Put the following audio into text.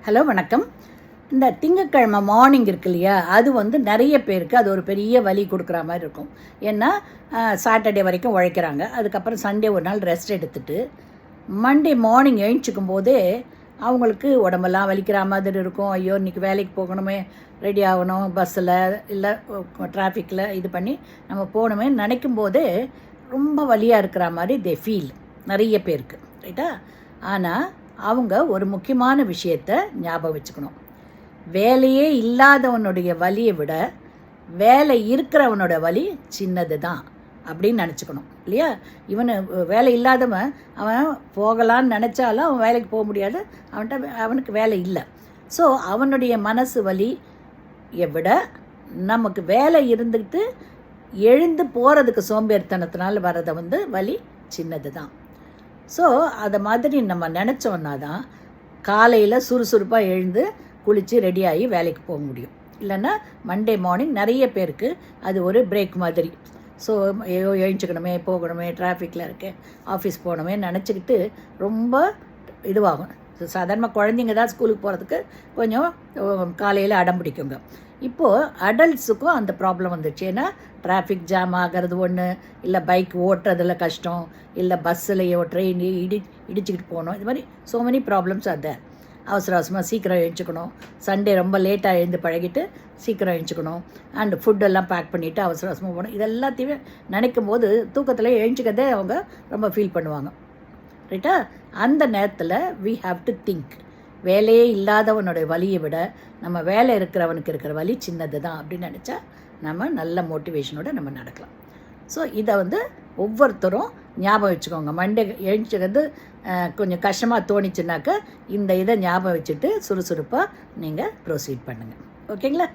Hello வணக்கம். இந்த திங்கட்கிழமை மார்னிங் இருக்கு இல்லையா, அது நிறைய பேருக்கு அது ஒரு பெரிய வலி கொடுக்குற மாதிரி இருக்கும். ஏன்னா சாட்டர்டே வரைக்கும் உழைக்கிறாங்க, அதுக்கப்புறம் சண்டே ஒரு நாள் ரெஸ்ட் எடுத்துகிட்டு மண்டே மார்னிங் எழுந்திரிக்கும் போதே அவங்களுக்கு உடம்பெல்லாம் வலிக்கிற மாதிரி இருக்கும். ஐயோ இன்றைக்கி வேலைக்கு போகணுமே, ரெடி ஆகணும், பஸ்ஸில் இல்லை டிராஃபிக்கில் இது பண்ணி நம்ம போகணுமே நினைக்கும் போதே ரொம்ப வலியாக இருக்கிற மாதிரி தே ஃபீல் நிறைய பேருக்கு, ரைட்டா? ஆனால் அவங்க ஒரு முக்கியமான விஷயத்தை ஞாபகம் வச்சுக்கணும். வேலையே இல்லாதவனுடைய வலியை விட வேலை இருக்கிறவனோட வலி சின்னது தான் அப்படின்னு நினச்சிக்கணும் இல்லையா? இவனு வேலை இல்லாதவன் அவன் போகலான்னு நினச்சாலும் அவன் வேலைக்கு போக முடியாது, அவனுக்கு வேலை இல்லை. ஸோ அவனுடைய மனசு வலியை விட நமக்கு வேலை இருந்துக்கிட்டு எழுந்து போகிறதுக்கு சோம்பேறித்தனத்தினால வர்றதை வலி சின்னது தான். ஸோ அதை மாதிரி நம்ம நினச்சோன்னா தான் காலையில் சுறுசுறுப்பாக எழுந்து குளித்து ரெடியாகி வேலைக்கு போக முடியும். இல்லைன்னா மண்டே மார்னிங் நிறைய பேருக்கு அது ஒரு பிரேக் மாதிரி. ஸோ எழுந்திக்கணுமே, போகணுமே, டிராஃபிக்கில் இருக்கேன், ஆஃபீஸ் போகணுமே நினச்சிக்கிட்டு ரொம்ப இதுவாகும். சாதாரணமாக குழந்தைங்க தான் ஸ்கூலுக்கு போகிறதுக்கு கொஞ்சம் காலையில் அடம் பிடிக்குங்க. இப்போது அடல்ட்ஸுக்கும் அந்த ப்ராப்ளம் வந்துச்சு. ஏன்னா டிராஃபிக் ஜாம் ஆகிறது ஒன்று, இல்லை பைக் ஓட்டுறதுல கஷ்டம், இல்லை பஸ்ஸுலையோ ட்ரெயின் இடிச்சுக்கிட்டு போகணும். இது மாதிரி ஸோ மெனி ப்ராப்ளம்ஸ் அது. அவசர அவசரமாக சீக்கிரம் எழுந்திக்கணும், சண்டே ரொம்ப லேட்டாக எழுந்து பழகிட்டு சீக்கிரம் எழுந்திக்கணும், அண்டு ஃபுட்டெல்லாம் பேக் பண்ணிவிட்டு அவசர அவசரமாக போகணும். இது எல்லாத்தையுமே நினைக்கும் போது தூக்கத்தில் எழுந்திக்கிறதே அவங்க ரொம்ப ஃபீல் பண்ணுவாங்க, ரைட்டா? அந்த நேரத்தில் வி ஹாவ் டு திங்க். வேலையே இல்லாதவனுடைய வலியை விட நம்ம வேலை இருக்கிறவனுக்கு இருக்கிற வலி சின்னது தான் அப்படின்னு நினச்சா நம்ம நல்ல மோட்டிவேஷனோடு நம்ம நடக்கலாம். ஸோ இதை ஒவ்வொருத்தரும் ஞாபகம் வச்சுக்கோங்க. மண்டே எழுந்திக்கிறது கொஞ்சம் கஷ்டமாக தோணிச்சுனாக்கா இந்த இதை ஞாபகம் வச்சுட்டு சுறுசுறுப்பாக நீங்கள் ப்ரொசீட் பண்ணுங்கள். ஓகேங்களா?